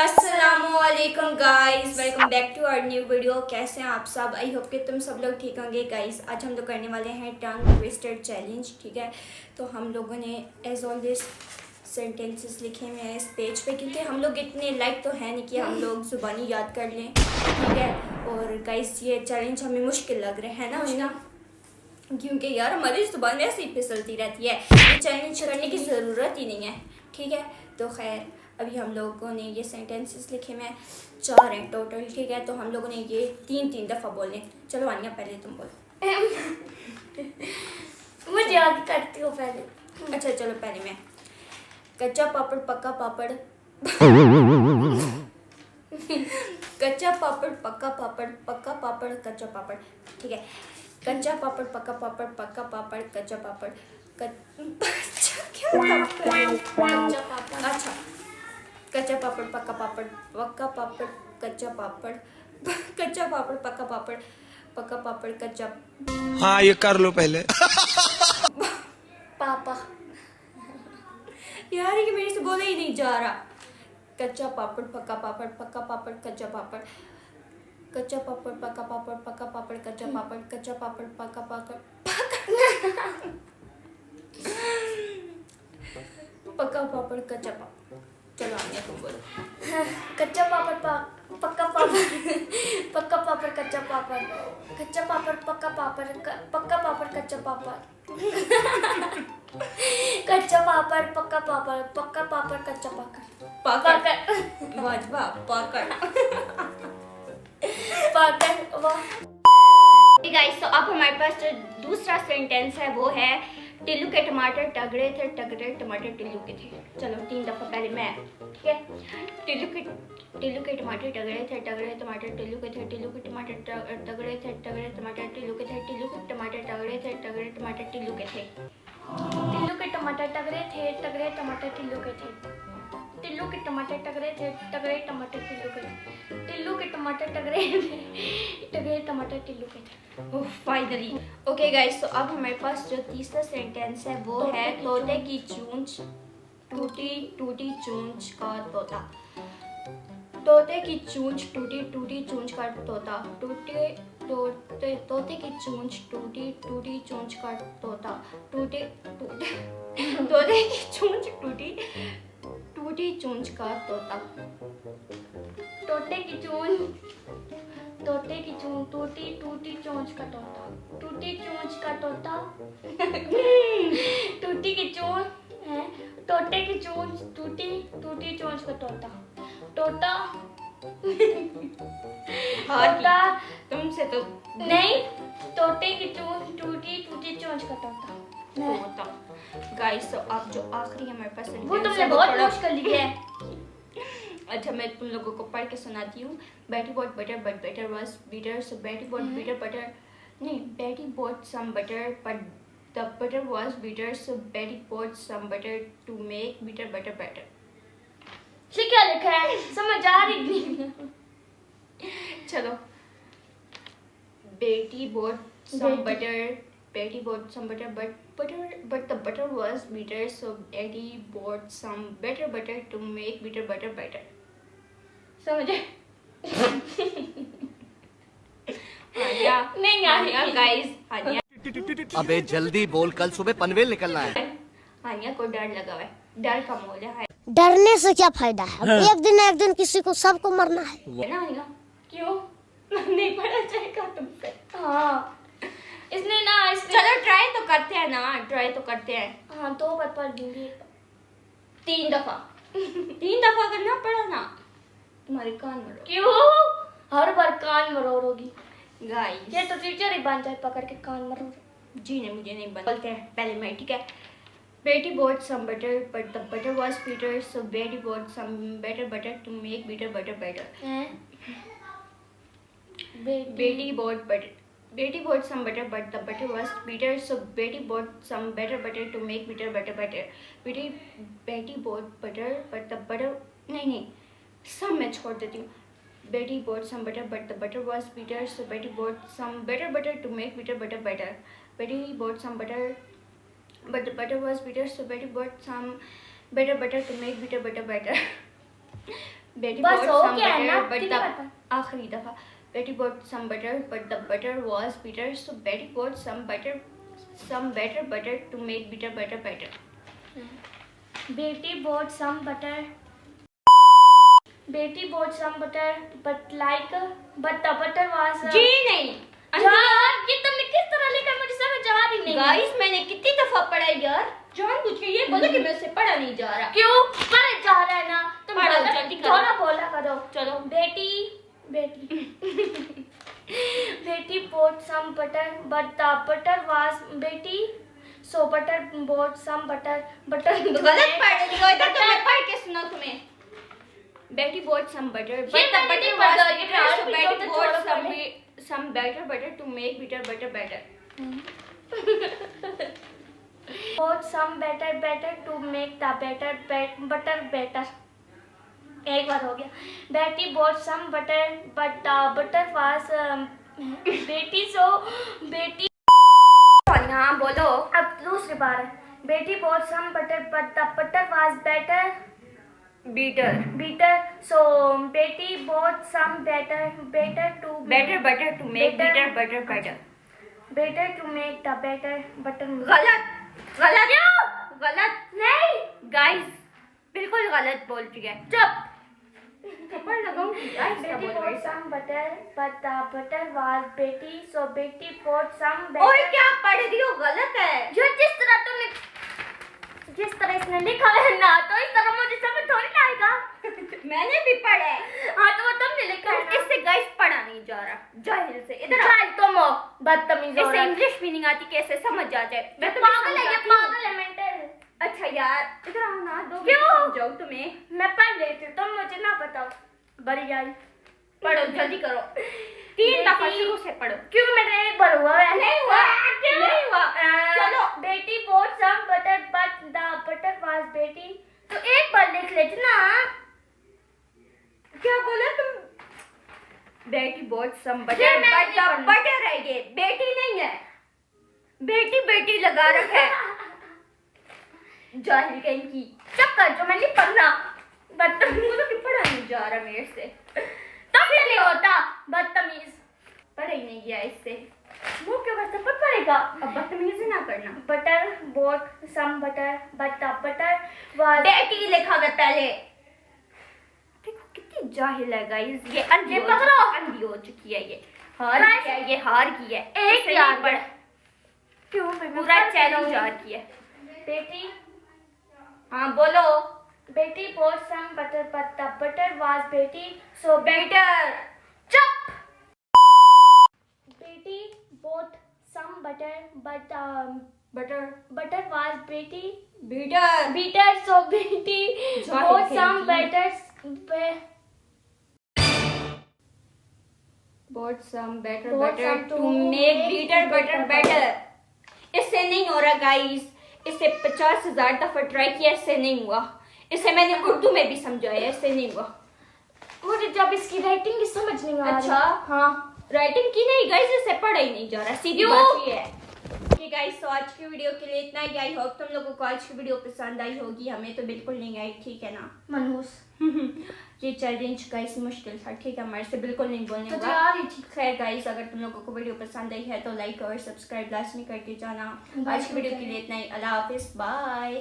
अस्सलामुअलैकुम guys, welcome back to our new video. कैसे हैं आप सब? आई होप कि तुम सब लोग ठीक होंगे। गाइस आज हम लोग करने वाले हैं टंग ट्विस्टर चैलेंज। ठीक है, तो हम लोगों ने एज ऑलवेज सेंटेंसेस लिखे हुए हैं इस पेज पे, क्योंकि हम लोग इतने लाइक तो है नहीं कि हम लोग ज़ुबानी याद कर लें। ठीक है, और गाइस ये चैलेंज हमें मुश्किल लग रहा है ना, क्योंकि यार हमारी ज़ुबान वैसे ही फिसलती रहती है। ये चैलेंज करने की ज़रूरत ही नहीं है। ठीक है, तो खैर अभी हम लोगों ने ये सेंटेंसेस लिखे में 4 हैं टोटल। ठीक है, तो हम लोगों ने ये 3-3 दफ़ा बोले। चलो आनिया पहले तुम बोलो। मुझे याद करती हो पहले। अच्छा चलो पहले मैं। कच्चा पापड़ पक्का पापड़। कच्चा पापड़ पक्का पापड़, पक्का पापड़ कच्चा पापड़। ठीक है, कच्चा पापड़ पक्का पापड़, पक्का पापड़ कच्चा पापड़। अच्छा, कच्चा पापड़ पक्का पापड़, पक्का पापड़ कच्चा पापड़, कच्चा पापड़ पक्का पापड़, पक्का पापड़ कच्चा। हाँ ये कर लो पहले। पापा यार ये मेरे से बोला ही नहीं जा रहा। कच्चा पापड़ पक्का पापड़, पक्का पापड़ कच्चा पापड़, कच्चा पापड़ पक्का पापड़, पक्का पापड़ कच्चा पापड़, कच्चा पापड़ पक्का पापड़, पक्का पापड़ कच्चा पापड़। चलो आने तुम बोलो। कच्चा पापड़ पक्का पापड़, पक्का पापड़ कच्चा पापड़, कच्चा पापड़ पक्का पापड़, पक्का पापड़ कच्चा पापड़, कच्चा पापड़ पक्का पापड़, पक्का पापड़ कच्चा पापड़, पाकड़। वाह पाकड़। पापड़ वाह। गाइस तो अब हमारे पास जो दूसरा सेंटेंस है वो है टिल्लू के टमाटर टगड़े थे, टगड़े टमाटर टिल्लू के थे। चलो 3 दफ़ा पहले मैं। ठीक है, टिल्लू के टमाटर टगड़े थे, टगड़े टमाटर टिल्लू के थे, टिल्लू के टमाटर टगड़े थे, टगड़े टमाटर टिल्लू के थे, टिल्लू के टमाटर टगड़े थे, टगड़े टमाटर टिल्लू के थे, टिल्लू के टमाटर टगरे थे, टगरे टमाटर टिल्लू के थे, टिल्लू के टमाटर टगरे थे, टगरे टमाटर टिल्लू के थे, टिल्लू के टमाटर टगरे थे, टगरे टमाटर टिल्लू के थे। फाइनली। ओके गाइस, तो अब हमारे पास जो तीसरा सेंटेंस है वो है तोते की चूंच टूटी टूटी चूंच का तोता। तोते की चूंच टूटी टूटी चूंच का तोता, तोते की चूंच टूटी टूटी चूंच का तोता, तोते की चूंच टूटी टूटी चूंच का तोता, तोते की चूंच टूटी टूटी चोंच का तोता, टूटी चोंच का तोता, टूटी की चोंच है, तोते की चोंच टूटी टूटी चोंच का तोता, तोता तोता तुमसे तो नहीं, तोते की चोंच टूटी टूटी चोंच का तोता। गाइस तो अब जो आखिरी हमारे पास वो तुमने बहुत मुश्किल लिया है। अच्छा मैं तुम लोगों को पढ़ के सुनाती हूँ। Betty bought butter but butter was bitter, so Betty bought bitter butter नहीं, Betty bought some butter but the butter was bitter, so Betty bought some butter to make bitter butter better. ये क्या लिखा है, समझ आ रही नहीं। चलो, Betty bought some butter, Betty bought some butter but the butter was bitter, so Eddie bought some better butter to make bitter butter better. समझे? हानिया नहीं हानिया गाइस, हानिया अबे जल्दी बोल, कल सुबह पनवेल निकलना है। हानिया को डर लगा हुआ है, डर का मोल है डरने से क्या फायदा है? एक दिन किसी को सबको मरना है ना हानिया? क्यों नहीं पढ़ा जाएगा तुमसे? हाँ इसने चलो ट्राई तो करते हैं ना, ट्राई तो करते हैं। हाँ 2 बार पढ़ दूंगी, 3 दफा 3 दफा करना पड़ा ना, तुम्हारे कान मरो। क्यों हर बार कान मरोड़ोगी? गाइस ये तो टीचर ही बन जाए पकड़ के कान मरोड़। जी नहीं, मुझे नहीं बोलते हैं पहले मैं। ठीक है, बेटी bought some butter but the butter was bitter, so Betty bought some better butter to make bitter butter better. Betty bought some butter but the butter was bitter, so Betty bought some better butter to make bitter butter better. Betty bought butter but the butter नहीं सब मैं छोड़ देती हूँ। Betty bought some butter but the butter was bitter, so Betty bought some better butter to make bitter butter better. Betty bought some butter but the butter was bitter, so Betty bought some better butter to make bitter butter better. बेटी बस bought हो some गया है ना, butter, but कितनी the बात है? आखिरी दफा बेटी bought some butter, but the butter was bitter, so Betty bought some better to make bitter butter better. बेटी bought some butter. बेटी bought some butter, but the butter was. जी नहीं यार ये तुमने किस तरह लिखा मुझे समझ आ रही नहीं। गाइस मैंने कितनी दफा पढ़ा है यार, जानबूझ के ये बोलो कि मेरे से पढ़ा नहीं जा रहा। क्यों पढ़े जा रहा है ना, तुम पढ़ो, बोलो, जल्दी करो। थोड़ा बोला करो। चलो बेटी बेटी bought some butter, but the butter was बेटी so butter bought some butter गलत पढ़ रही हो, इधर तो मैं पढ़ के सुना तुम्हें। बेटी bought some butter, but ये the मैंने butter नहीं was पढ़ा, ये bitter, so भी Betty तो bought छोड़ो some better butter to make bitter butter better. bought some better to make the butter better। एक बार हो गया। बेटी bought some butter, but the butter was बेटी so बेटी। हाँ बोलो। अब दूसरी बार है। बेटी bought some butter, but the butter was bitter, so बेटी bought some better to better butter to make Better. bitter butter better. better to make the butter गलत गलत नहीं गाइस बिल्कुल गलत बोल चुके हैं। चुप। थप्पड़ लगाऊंगी गाइस क्या बेटी बोल bought रही है? some butter, but the butter was बेटी, so बेटी bought some ओए better। क्या पढ़ रही हो, गलत है। जो जिस तरह इसने लिखा है ना, तो इस तरह मुझे समझ थोड़ी ना आएगा। मैंने भी पढ़ा है। हाँ तो वो तुमने लिखा है ना। इससे गाइस पढ़ा नहीं जा रहा, जाहिल से। इधर आओ। जाहिल तुम हो, बदतमीज इससे औरत। इंग्लिश भी नहीं आती, कैसे समझ आ जाए। मैं तुम्हें पागल है, ये समझाती हूँ। पागल है मेंटल। अच्छा यार इधर आओ ना, दो क्यों? समझाओ तुम्हें। मैं पढ़ लेती हूँ, तुम मुझे ना बताओ। बड़ी जाहिल। पढ़ो जल्दी करो, 3 दफा शुरू से पढ़ो। क्यों मेरे एक बार हुआ है? नहीं हुआ, नहीं हुआ। चलो। बेटी bought some butter, but the butter was बेटी। तो एक बार लिख लेती ना। क्या बोला तुम? बेटी bought some butter, ये मैं but नहीं the पढ़ना। butter है ये, बेटी नहीं है। बेटी लगा रखा है। जाहिल कहीं की। चुप कर, जो मैं नहीं पढ़ना। बदतमीज। मुझे कि पढ़ा नहीं जा रहा मेरे से। तुमसे नहीं होता, बदतमीज। पढ़ा ही नहीं गया इससे। वो क्यों करता, पर पढ़ेगा। अब बदतमीजी ना करना। Butter bought some butter, but the butter was बेटी लिखा हुआ पहले। देखो कितनी जाहिल है गाइस, ये अंधी ये हो पकड़ो। अंधी हो चुकी है ये। हार Guys, किया है, ये हार की है। एक इससे यार नहीं पढ़, क्यों पूरा चैलेंज हार की है। बेटी हाँ बोलो। बेटी bought some butter, but the butter was बेटी, so बेटर। चुप। बेटी bought some butter, but butter was बेटी, बेटर। bitter, so बेटी जाहिल bought some कहीं bought some better Bought butter some to to make make bitter butter bitter better। इससे नहीं हो रहा गाइस, इससे 50,000 दफा ट्राई किया, इससे नहीं हुआ। इसे मैंने उर्दू में भी समझाया, इससे नहीं हुआ। मुझे जब इसकी राइटिंग की समझ नहीं आ रही। अच्छा हाँ, राइटिंग की नहीं गाइस, इससे पढ़ा ही नहीं जा रहा, सीधी क्यों? बात ये है। ओके गाइस, तो आज की वीडियो के लिए इतना ही। आई होप तुम लोगों को आज की वीडियो पसंद आई होगी। हमें तो बिल्कुल नहीं आई, ठीक है ना। मनहूस ये चैलेंज गाइस मुश्किल था, ठीक है, हमारे से बिल्कुल नहीं बोलने तो होगा। तैयार ही थी। खैर गाइस, अगर तुम लोगों को वीडियो पसंद आई है तो लाइक और सब्सक्राइब लाजमी करके जाना। आज की वीडियो के लिए इतना ही। अल्लाह हाफिज, बाय।